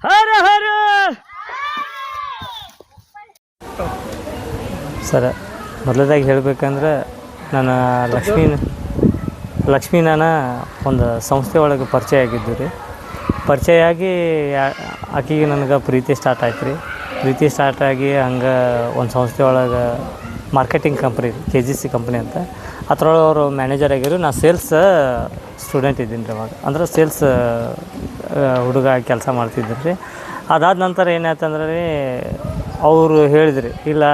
ಹರ ಹರ. Sir, ಮೊದಲದಾಗಿ ಹೇಳಬೇಕಂದ್ರೆ ನಾನು ಲಕ್ಷ್ಮೀ ನಾನು ಒಂದು ಸಂಸ್ಥೆ ಒಳಗೆ ಪರಿಚಯ ಆಗಿದ್ದು ರೀ. ಪರಿಚಯ ಆಗಿ ಆಕೆಗೆ ನನಗೆ ಪ್ರೀತಿ ಸ್ಟಾರ್ಟ್ ಆಯ್ತು ರೀ. ಪ್ರೀತಿ ಸ್ಟಾರ್ಟ್ ಆಗಿ ಹಂಗೆ ಒಂದು ಸಂಸ್ಥೆ ಒಳಗೆ ಮಾರ್ಕೆಟಿಂಗ್ ಕಂಪ್ನಿ KGC ಕಂಪ್ನಿ ಅಂತ, ಅದ್ರೊಳಗೆ ಅವರು ಮ್ಯಾನೇಜರ್ ಆಗಿರು. ನಾನು ಸೇಲ್ಸ್ ಸ್ಟೂಡೆಂಟ್ ಇದ್ದೀನಿ ರೀ ಅವಾಗ. ಅಂದ್ರೆ ಸೇಲ್ಸ್ ಹುಡುಗ ಕೆಲಸ ಮಾಡ್ತಿದ್ದೀನಿ ರೀ. ಅದಾದ ನಂತರ ಏನಾಯ್ತಂದ್ರೆ ರೀ, ಅವರು ಹೇಳಿದ್ರಿ, ಇಲ್ಲ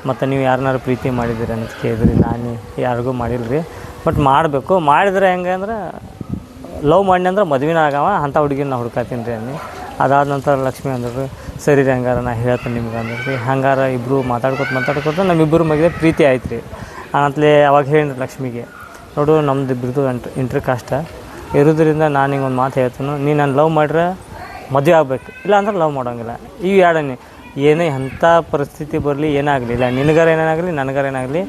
ಮತ್ತು ನೀವು ಯಾರನ್ನಾರು ಪ್ರೀತಿ ಮಾಡಿದ್ದೀರಿ ಅಂತ ಕೇಳಿದ್ರಿ. ನಾನು ಯಾರಿಗೂ ಮಾಡಿಲ್ಲ ರೀ, ಬಟ್ ಮಾಡಬೇಕು. ಮಾಡಿದ್ರೆ ಹೆಂಗೆ ಅಂದ್ರೆ ಲವ್ ಮಾಡಿ ಅಂದ್ರೆ ಮದುವೆನ ಆಗವ ಅಂಥ ಹುಡುಗಿನ ನಾ ಹುಡ್ಕಾತೀನಿ ರೀ ಅನ್ನಿ. ಅದಾದ ನಂತರ ಲಕ್ಷ್ಮಿ ಅಂದರು, ಸರಿ ರೀ ಹಂಗಾರ ನಾ ಹೇಳ್ತೀನಿ ನಿಮ್ಗೆ ಅಂದ್ರಿ ರೀ. ಹಂಗಾರ ಇಬ್ಬರು ಮಾತಾಡ್ಕೊತ ನಮ್ಮಿಬ್ಬರು ಮಧ್ಯೆ ಪ್ರೀತಿ ಆಯ್ತು ರೀ. ಅಂತಲೇ ಅವಾಗ ಹೇಳಿದ್ರಿ ಲಕ್ಷ್ಮಿಗೆ, ನೋಡು ನಮ್ದು ಇಬ್ಬರದು ಇಂಟ್ರ್ ಕಾಷ್ಟ ಇರೋದ್ರಿಂದ ನಾನು ಹಿಂಗೆ ಒಂದು ಮಾತು ಹೇಳ್ತೀನಿ, ನೀನು ನಾನು ಲವ್ ಮಾಡ್ರೆ ಮದುವೆ ಆಗಬೇಕು, ಇಲ್ಲ ಅಂದ್ರೆ ಲವ್ ಮಾಡೋಂಗಿಲ್ಲ. ಇವು ಎರಡನೇ ಏನೇ ಅಂಥ ಪರಿಸ್ಥಿತಿ ಬರಲಿ ಏನಾಗಲಿ, ಇಲ್ಲ ನಿನಗಾರ ಏನಾಗಲಿ ನನಗಾರ ಏನಾಗಲಿ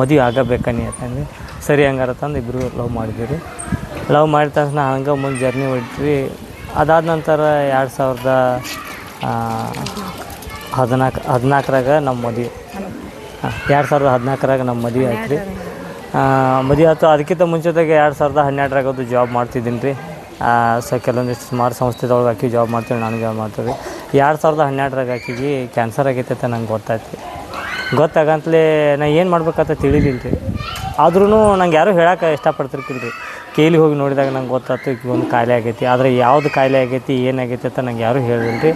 ಮದುವೆ ಆಗಬೇಕನ್ನಿ ಅಂತಂದು. ಸರಿ ಹಂಗಾರ ತಂದು ಇಬ್ಬರು ಲವ್ ಮಾಡಿದ್ವಿ. ಲವ್ ಮಾಡಿದ ತಕ್ಷಣ ಹಂಗೆ ಮುಂದೆ ಜರ್ನಿ ಹೊಡಿದ್ವಿ. ಅದಾದ ನಂತರ 2014ರಾಗ ನಮ್ಮ ಮದುವೆ, 2014ರಾಗ ನಮ್ಮ ಮದುವೆ ಆಯ್ತು ರೀ. ಮದುವೆ ಆಯ್ತು. ಅದಕ್ಕಿಂತ ಮುಂಚೆದಾಗೆ 2012ರಾಗ ಅದು ಜಾಬ್ ಮಾಡ್ತಿದ್ದೀನಿ ರೀ. ಕೆಲವೊಂದಿಷ್ಟು ಸುಮಾರು ಸಂಸ್ಥೆದೊಳಗೆ ಹಾಕಿ ಜಾಬ್ ಮಾಡ್ತೀವಿ, ನಾನು ಜಾಬ್ ಮಾಡ್ತೀವಿ. 2012ರಾಗ ಆಕಿಗೆ ಕ್ಯಾನ್ಸರ್ ಆಗೈತೆ ಅಂತ ನಂಗೆ ಗೊತ್ತಾಯ್ತು ರೀ. ಗೊತ್ತಾಗಂತಲೇ ನಾ ಏನು ಮಾಡ್ಬೇಕಂತ ತಿಳಿದಿಲ್ಲ ರೀ. ಆದ್ರೂ ನಂಗೆ ಯಾರೂ ಹೇಳೋಕೆ ಇಷ್ಟಪಡ್ತಿರ್ಕಿಲ್ಲ ರೀ. ಕೇಳಿ ಹೋಗಿ ನೋಡಿದಾಗ ನಂಗೆ ಗೊತ್ತಾಯ್ತು ಈಗ ಒಂದು ಕಾಯಿಲೆ ಆಗೈತಿ. ಆದರೆ ಯಾವುದು ಕಾಯಿಲೆ ಆಗೈತಿ ಏನಾಗೈತಿ ಅಂತ ನಂಗೆ ಯಾರೂ ಹೇಳಿಲ್ಲ ರೀ.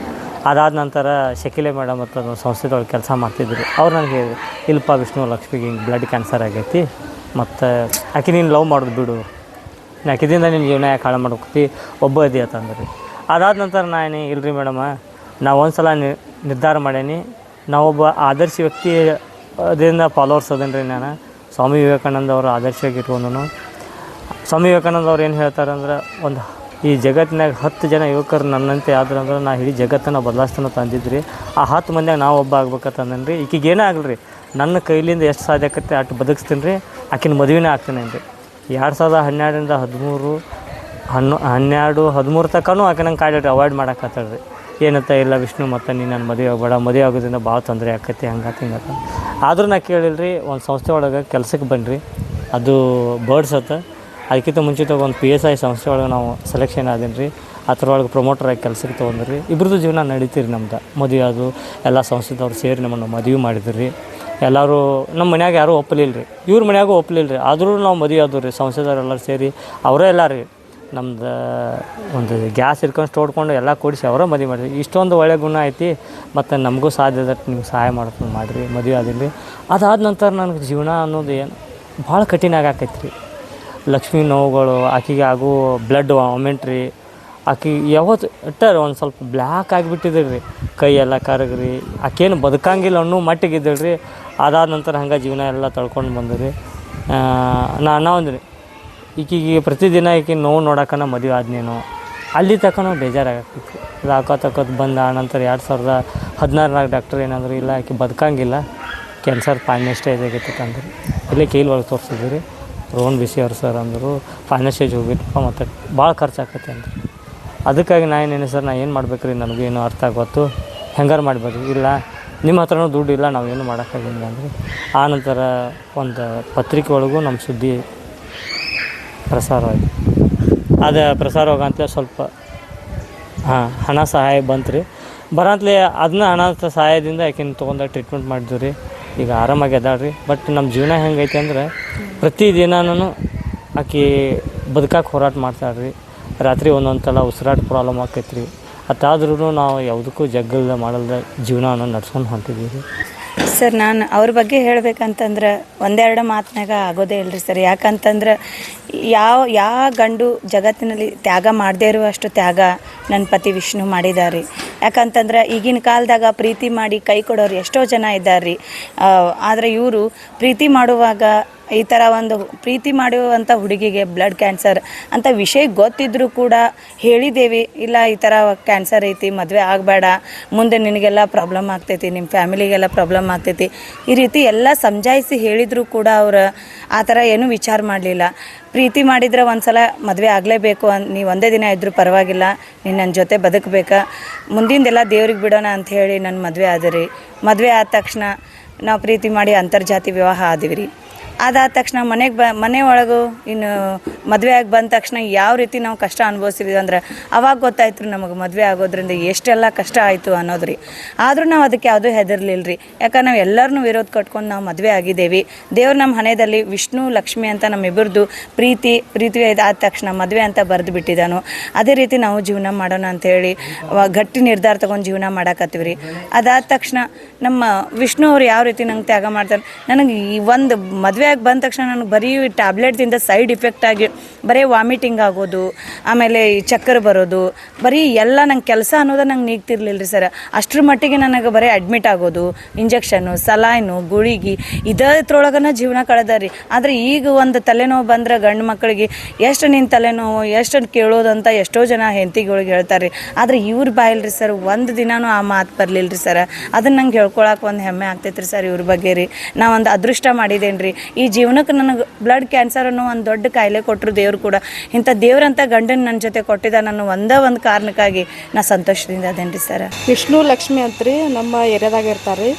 ಅದಾದ ನಂತರ ಶಕಿಲೆ ಮೇಡಮ್ ಮತ್ತು ಅದು ಸಂಸ್ಥೆದೊಳಗೆ ಕೆಲಸ ಮಾಡ್ತಿದ್ರು. ಅವ್ರು ನನಗೆ ಹೇಳಿದ್ರು, ಇಲ್ಲಪ್ಪ ವಿಷ್ಣು, ಲಕ್ಷ್ಮಿಗೆ ಹಿಂಗೆ ಬ್ಲಡ್ ಕ್ಯಾನ್ಸರ್ ಆಗೈತಿ, ಮತ್ತು ಆಕೆ ನೀನು ಲವ್ ಮಾಡೋದು ಬಿಡು, ಆಕೆದಿಂದ ನಿನ್ನ ಜೀವನ ಯಾಕೆ ಹಾಳು ಮಾಡ್ಕೊತಿ, ಒಬ್ಬ ಇದೆಯಾ ಅಂತಂದ್ರಿ. ಅದಾದ ನಂತರ ನಾನು ಇಲ್ರಿ ಮೇಡಮ, ನಾವು ಒಂದು ಸಲ ನಿರ್ಧಾರ ಮಾಡೀನಿ, ನಾವೊಬ್ಬ ಆದರ್ಶ ವ್ಯಕ್ತಿ ಅದರಿಂದ ಫಾಲೋವರ್ಸ್ ಅದೇನು ರೀ. ನಾನು ಸ್ವಾಮಿ ವಿವೇಕಾನಂದ ಅವರು ಆದರ್ಶವಾಗಿ ಇಟ್ಕೊಂಡನು. ಸ್ವಾಮಿ ವಿವೇಕಾನಂದ ಅವ್ರು ಏನು ಹೇಳ್ತಾರೆ ಅಂದ್ರೆ, ಒಂದು ಈ ಜಗತ್ತಿನಾಗ 10 ಜನ ಯುವಕರು ನನ್ನಂತೆ ಆದ್ರೆ ಅಂದ್ರೆ ನಾ ಇಡೀ ಜಗತ್ತನ್ನು ಬದಲಾಯಿಸ್ತಾನೆ ತಂದಿದ್ರಿ. ಆ 10 ಮಂದಿಯಾಗ ನಾವು ಒಬ್ಬ ಆಗ್ಬೇಕಂತಂದನು ರೀ. ಈಕೆಗೆ ಏನೇ ಆಗಲಿ ರೀ, ನನ್ನ ಕೈಲಿಂದ ಎಷ್ಟು ಸಾಧ್ಯ ಆಕತ್ತೆ ಅಷ್ಟು ಬದುಕಿಸ್ತೀನಿ ರೀ. ಆಕಿನ ಮದುವೆನೇ ಆಗ್ತೀನಿ ರೀ. 2012ರಿಂದ 13 ತನಕನೂ ಆಕೆ ನಂಗೆ ಕಾಯಿಲೆ ಅವಾಯ್ಡ್ ಮಾಡೋಕತ್ತಾಳ ರೀ. ಏನಂತ, ಇಲ್ಲ ವಿಷ್ಣು ಮತ್ತು ನೀನು ನನ್ನ ಮದುವೆ ಆಗಬೇಡ, ಮದುವೆ ಆಗೋದ್ರಿಂದ ಭಾಳ ತೊಂದರೆ ಆಕೈತಿ, ಹಂಗಾತಿ ಹಿಂಗತ್ತ. ಆದರೂ ನಾ ಕೇಳಿಲ್ಲ ರೀ. ಒಂದು ಸಂಸ್ಥೆ ಒಳಗೆ ಕೆಲ್ಸಕ್ಕೆ ಬನ್ನಿರಿ, ಅದು ಬರ್ಡ್ಸ್ ಅತ್ತ. ಅದಕ್ಕಿಂತ ಮುಂಚಿತವಾಗಿ ಒಂದು PSI ಸಂಸ್ಥೆ ಒಳಗೆ ನಾವು ಸೆಲೆಕ್ಷನ್ ಆದೀನಿ ರೀ. ಅದ್ರೊಳಗೆ ಪ್ರಮೋಟರಾಗಿ ಕೆಲಸಕ್ಕೆ ತೊಗೊಂಡ್ರಿ. ಇಬ್ಬರದು ಜೀವನ ನಡೀತೀರಿ ನಮ್ದು. ಮದುವೆ ಅದು ಎಲ್ಲ ಸಂಸ್ಥೆದವ್ರು ಸೇರಿ ನಮ್ಮನ್ನು ಮದುವೆ ಮಾಡಿದ್ರಿ ರೀ. ಎಲ್ಲರೂ ನಮ್ಮ ಮನ್ಯಾಗ ಯಾರೂ ಒಪ್ಪಲಿಲ್ಲ ರೀ, ಇವ್ರ ಮನ್ಯಾಗೂ ಒಪ್ಪಲಿಲ್ಲ ರೀ. ಆದರೂ ನಾವು ಮದುವೆ ಆದವು ರೀ. ಸಂಸ್ಥೆದವ್ರೆಲ್ಲರೂ ಸೇರಿ ಅವರೇ ಎಲ್ಲ ರೀ ನಮ್ದು ಒಂದು ಗ್ಯಾಸ್ ಇಟ್ಕೊಂಡು ತೋಡ್ಕೊಂಡು ಎಲ್ಲ ಕೂಡಿಸಿ ಅವರೇ ಮದುವೆ ಮಾಡಿರಿ. ಇಷ್ಟೊಂದು ಒಳ್ಳೆ ಗುಣ ಐತಿ, ಮತ್ತು ನಮಗೂ ಸಾಧ್ಯ ಇದೆ ನಿಮ್ಗೆ ಸಹಾಯ ಮಾಡ್ಕೊಂಡು ಮಾಡಿರಿ, ಮದುವೆ ಆದಿಲ್ಲ ರೀ. ಅದಾದ ನಂತರ ನನಗೆ ಜೀವನ ಅನ್ನೋದು ಏನು ಭಾಳ ಕಠಿಣ ಆಗಾಕೈತಿ ರೀ. ಲಕ್ಷ್ಮಿ ನೋವುಗಳು, ಆಕೆಗೆ ಆಗೋ ಬ್ಲಡ್ ವಾಮಿಂಟ್ ರೀ. ಆಕೆ ಯಾವತ್ತು ಇಟ್ಟಾರೆ ಒಂದು ಸ್ವಲ್ಪ ಬ್ಲ್ಯಾಕ್ ಆಗಿಬಿಟ್ಟಿದ್ರಿ ರೀ, ಕೈ ಎಲ್ಲ ಕರಗ್ರಿ. ಆಕೇನು ಬದುಕಂಗಿಲ್ಲ ಅನ್ನೋ ಮಟ್ಟಿಗಿದ್ದಳು ರೀ. ಅದಾದ ನಂತರ ಹಂಗೆ ಜೀವನ ಎಲ್ಲ ತಳ್ಕೊಂಡು ಬಂದ್ರಿ. ನಾನು ಅಂದ್ರಿ, ಈಕೆಗೆ ಪ್ರತಿದಿನ ಈಕೆ ನೋವು ನೋಡೋಕನ ಮದುವೆ ಆದ್ನೇನು ಅಲ್ಲಿ ತನಕ ಬೇಜಾರಾಗ್ತಿತ್ತು. ಅದು ಹಾಕೋತಕ್ಕೋದು ಬಂದ ಆನಂತರ 2016ರಾಗ ಡಾಕ್ಟರ್ ಏನಂದ್ರೆ, ಇಲ್ಲ ಆಕೆ ಬದುಕಂಗಿಲ್ಲ, ಕ್ಯಾನ್ಸರ್ ಫೈನಲ್ ಸ್ಟೇಜ್ ಆಗೈತೆ ಅಂದರು. ಇಲ್ಲೇ ಕೈಲಿ ಒಳಗೆ ತೋರಿಸಿದ್ವಿ ರೀ. ರೋಹನ್ BC ಅವ್ರು ಸರ್ ಅಂದರು, ಫೈನಲ್ ಸ್ಟೇಜ್ ಹೋಗಿತ್ತಪ್ಪ, ಮತ್ತು ಭಾಳ ಖರ್ಚು ಆಕೈತೆ ಅಂದರು. ಅದಕ್ಕಾಗಿ ನಾನು ಸರ್ ನಾ ಏನು ಮಾಡ್ಬೇಕು ರೀ, ನನಗೂ ಏನೋ ಅರ್ಥ ಆಗೋತ್ತು, ಹೆಂಗಾರು ಮಾಡಬೇಕು, ಇಲ್ಲ ನಿಮ್ಮ ಹತ್ರನೂ ದುಡ್ಡು ಇಲ್ಲ, ನಾವೇನು ಮಾಡೋಕ್ಕಾಗಿಲ್ಲ ಅಂದರು. ಆನಂತರ ಒಂದು ಪತ್ರಿಕೆ ಒಳಗೂ ನಮ್ಮ ಸುದ್ದಿ ಪ್ರಸಾರವಾಯಿತು. ಅದು ಪ್ರಸಾರ ಹೋಗಂತಲೇ ಸ್ವಲ್ಪ ಹಣ ಸಹಾಯ ಬಂತು ರೀ. ಬರೋಂತಲೇ ಅದನ್ನ ಹಣ ಸಹಾಯದಿಂದ ಆಕೆನ ತೊಗೊಂಡು ಟ್ರೀಟ್ಮೆಂಟ್ ಮಾಡಿದ್ವಿ ರೀ. ಈಗ ಆರಾಮಾಗಿ ಅದಾಳ್ರಿ. ಬಟ್ ನಮ್ಮ ಜೀವನ ಹೆಂಗೈತೆ ಅಂದ್ರೆ, ಪ್ರತಿದಿನನೂ ಆಕೆ ಬದುಕಕ್ಕೆ ಹೋರಾಟ ಮಾಡ್ತಾಳ್ರಿ. ರಾತ್ರಿ ಒಂದೊಂದು ಸಲ ಉಸಿರಾಟ ಪ್ರಾಬ್ಲಮ್ ಆಕೈತೆ ರೀ. ಅದಾದ್ರೂ ನಾವು ಯಾವುದಕ್ಕೂ ಜಗ್ಗಲ್ದ ಮಾಡಲ್ದ ಜೀವನವನ್ನು ನಡ್ಸ್ಕೊಂಡು ಹೊಂಟಿದ್ದೀವಿ ರೀ. ಸರ್, ನಾನು ಅವ್ರ ಬಗ್ಗೆ ಹೇಳ್ಬೇಕಂತಂದ್ರೆ ಒಂದೆರಡು ಮಾತಿನಾಗ ಆಗೋದೇ ಇಲ್ಲರಿ ಸರ್. ಯಾಕಂತಂದ್ರೆ ಯಾವ ಗಂಡು ಜಗತ್ತಿನಲ್ಲಿ ತ್ಯಾಗ ಮಾಡದೇ ಇರುವಷ್ಟು ತ್ಯಾಗ ನನ್ನ ಪತಿ ವಿಷ್ಣು ಮಾಡಿದ್ದಾರೆ. ಯಾಕಂತಂದ್ರೆ ಈಗಿನ ಕಾಲದಾಗ ಪ್ರೀತಿ ಮಾಡಿ ಕೈ ಕೊಡೋರು ಎಷ್ಟೋ ಜನ ಇದ್ದಾರೆ ರೀ. ಆದರೆ ಇವರು ಪ್ರೀತಿ ಮಾಡುವಾಗ ಈ ಥರ ಒಂದು ಪ್ರೀತಿ ಮಾಡುವಂಥ ಹುಡುಗಿಗೆ ಬ್ಲಡ್ ಕ್ಯಾನ್ಸರ್ ಅಂತ ವಿಷಯ ಗೊತ್ತಿದ್ರೂ ಕೂಡ ಹೇಳಿದ್ದೇವೆ, ಇಲ್ಲ ಈ ಥರ ಕ್ಯಾನ್ಸರ್ ಐತಿ, ಮದುವೆ ಆಗಬೇಡ, ಮುಂದೆ ನಿನಗೆಲ್ಲ ಪ್ರಾಬ್ಲಮ್ ಆಗ್ತೈತಿ, ನಿಮ್ಮ ಫ್ಯಾಮಿಲಿಗೆಲ್ಲ ಪ್ರಾಬ್ಲಮ್ ಆಗ್ತೈತಿ, ಈ ರೀತಿ ಎಲ್ಲ ಸಮಜಾಯಿಸಿ ಹೇಳಿದರೂ ಕೂಡ ಅವರು ಆ ಥರ ಏನೂ ವಿಚಾರ ಮಾಡಲಿಲ್ಲ. ಪ್ರೀತಿ ಮಾಡಿದರೆ ಒಂದು ಸಲ ಮದುವೆ ಆಗಲೇಬೇಕು, ನೀವು ಒಂದೇ ದಿನ ಇದ್ದರೂ ಪರವಾಗಿಲ್ಲ, ನೀನು ನನ್ನ ಜೊತೆ ಬದುಕಬೇಕಾ, ಮುಂದಿಂದೆಲ್ಲ ದೇವ್ರಿಗೆ ಬಿಡೋಣ ಅಂಥೇಳಿ ನನ್ನ ಮದುವೆ ಆದ್ರಿ. ಮದುವೆ ಆದ ತಕ್ಷಣ ನಾವು ಪ್ರೀತಿ ಮಾಡಿ ಅಂತರ್ಜಾತಿ ವಿವಾಹ ಆದಿವಿ ರೀ. ಅದಾದ ತಕ್ಷಣ ಮನೆ ಒಳಗೂ ಇನ್ನು ಮದುವೆ ಆಗಿ ಬಂದ ತಕ್ಷಣ ಯಾವ ರೀತಿ ನಾವು ಕಷ್ಟ ಅನುಭವಿಸಿದ್ವಿ ಅಂದ್ರೆ ಅವಾಗ ಗೊತ್ತಾಯ್ತು ರೀ ನಮಗೆ ಮದುವೆ ಆಗೋದ್ರಿಂದ ಎಷ್ಟೆಲ್ಲ ಕಷ್ಟ ಆಯಿತು ಅನ್ನೋದು ರೀ. ಆದರೂ ನಾವು ಅದಕ್ಕೆ ಯಾವುದೂ ಹೆದರ್ಲಿಲ್ಲ ರೀ. ಯಾಕಂದ್ರೆ ನಾವು ಎಲ್ಲರನ್ನೂ ವಿರೋಧ ಕಟ್ಕೊಂಡು ನಾವು ಮದುವೆ ಆಗಿದ್ದೇವೆ. ದೇವ್ರು ನಮ್ಮ ಹಣೆಯಲ್ಲಿ ವಿಷ್ಣು ಲಕ್ಷ್ಮಿ ಅಂತ ನಮ್ಮಿಬ್ಬರದು ಪ್ರೀತಿ ಆದ ತಕ್ಷಣ ಮದುವೆ ಅಂತ ಬರೆದು ಬಿಟ್ಟಿದ್ದಾನು. ಅದೇ ರೀತಿ ನಾವು ಜೀವನ ಮಾಡೋಣ ಅಂಥೇಳಿ ಗಟ್ಟಿ ನಿರ್ಧಾರ ತೊಗೊಂಡು ಜೀವನ ಮಾಡಾಕತ್ತೀವಿ ರೀ. ಅದಾದ ತಕ್ಷಣ ನಮ್ಮ ವಿಷ್ಣು ಅವ್ರು ಯಾವ ರೀತಿ ನಂಗೆ ತ್ಯಾಗ ಮಾಡ್ತಾರೆ, ನನಗೆ ಈ ಒಂದು ಮದುವೆ ಆಗಿ ಬಂದ ತಕ್ಷಣ ನನಗೆ ಬರೀ ಟ್ಯಾಬ್ಲೆಟ್ದಿಂದ ಸೈಡ್ ಇಫೆಕ್ಟ್ ಆಗಿ ಬರೀ ವಾಮಿಟಿಂಗ್ ಆಗೋದು, ಆಮೇಲೆ ಈ ಚಕ್ಕರ್ ಬರೋದು, ಬರೀ ಎಲ್ಲ ನಂಗೆ ಕೆಲಸ ಅನ್ನೋದು ನಂಗೆ ನೀಗ್ತಿರ್ಲಿಲ್ಲ ರೀ ಸರ್. ಅಷ್ಟ್ರ ಮಟ್ಟಿಗೆ ನನಗೆ ಬರೀ ಅಡ್ಮಿಟ್ ಆಗೋದು, ಇಂಜೆಕ್ಷನ್ನು, ಸಲಾಯ್ನು, ಗುಳಿಗೆ ಇದರೊಳಗನ ಜೀವನ ಕಳೆದ ರೀ. ಆದರೆ ಈಗ ಒಂದು ತಲೆನೋವು ಬಂದ್ರೆ ಗಂಡು ಮಕ್ಕಳಿಗೆ ಎಷ್ಟು ನಿನ್ನ ತಲೆನೋವು ಎಷ್ಟು ಕೇಳೋದಂತ ಎಷ್ಟೋ ಜನ ಹೆಂಡತಿಗಳಿಗೆ ಹೇಳ್ತಾರೆ ರೀ. ಆದರೆ ಇವ್ರ ಬಾಯಿಲ್ರಿ ಸರ್ ಒಂದು ದಿನಾನೂ ಆ ಮಾತು ಬರಲಿಲ್ಲ ರೀ ಸರ್. ಅದನ್ನು ನಂಗೆ ಹೇಳ್ಕೊಳಕ್ಕೆ ಒಂದು ಹೆಮ್ಮೆ ಆಗ್ತೈತೆ ರೀ ಸರ್ ಇವ್ರ ಬಗ್ಗೆ ರೀ. ನಾ ಒಂದು ಅದೃಷ್ಟ ಮಾಡಿದ್ದೇನೆ ರೀ. ಈ ಜೀವನಕ್ಕೆ ನನಗೆ ಬ್ಲಡ್ ಕ್ಯಾನ್ಸರ್ ಅನ್ನೋ ಒಂದು ದೊಡ್ಡ ಕಾಯಿಲೆ ಕೊಟ್ಟರು ದೇವ್ರು ಕೂಡ. ಇಂಥ ದೇವ್ರಂಥ ಗಂಡನ ನನ್ನ ಜೊತೆ ಕೊಟ್ಟಿದ್ದ ನಾನು ಒಂದೇ ಒಂದು ಕಾರಣಕ್ಕಾಗಿ ನಾ ಸಂತೋಷದಿಂದ ಅದೇನು ರೀ ಸರ್. ವಿಷ್ಣು ಲಕ್ಷ್ಮಿ ಅಂತ್ರಿ ನಮ್ಮ ಏರಿಯಾದಾಗ ಇರ್ತಾರೆ ರೀ.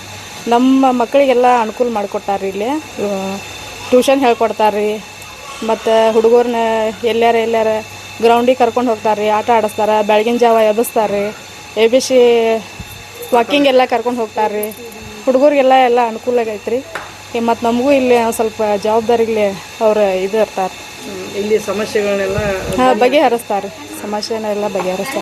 ನಮ್ಮ ಮಕ್ಕಳಿಗೆಲ್ಲ ಅನುಕೂಲ ಮಾಡಿಕೊಟ್ಟಾರೆ ಇಲ್ಲಿ. ಟ್ಯೂಷನ್ ಹೇಳ್ಕೊಡ್ತಾರೆ ರೀ. ಮತ್ತು ಹುಡುಗರನ್ನ ಎಲ್ಲಾರ ಗ್ರೌಂಡಿಗೆ ಕರ್ಕೊಂಡು ಹೋಗ್ತಾರೆ ರೀ, ಆಟ ಆಡಿಸ್ತಾರೆ, ಬೆಳಗಿನ ಜಾವ ಎಬ್ಬಿಸ್ತಾರೆ ರೀ, ABC ವಾಕಿಂಗ್ ಎಲ್ಲ ಕರ್ಕೊಂಡು ಹೋಗ್ತಾರೆ ರೀ. ಹುಡುಗರಿಗೆಲ್ಲ ಅನುಕೂಲ ಆಗೈತೆ ರೀ. ಮತ್ತು ನಮಗೂ ಇಲ್ಲಿ ಸ್ವಲ್ಪ ಜವಾಬ್ದಾರಿಲಿ ಅವ್ರು ಇದು ಇರ್ತಾರೆ, ಇಲ್ಲಿ ಸಮಸ್ಯೆಗಳನ್ನೆಲ್ಲ ಬಗೆಹರಿಸ್ತಾರೆ, ಸಮಸ್ಯೆನೆಲ್ಲ ಬಗೆಹರಿಸ್ತಾರೆ.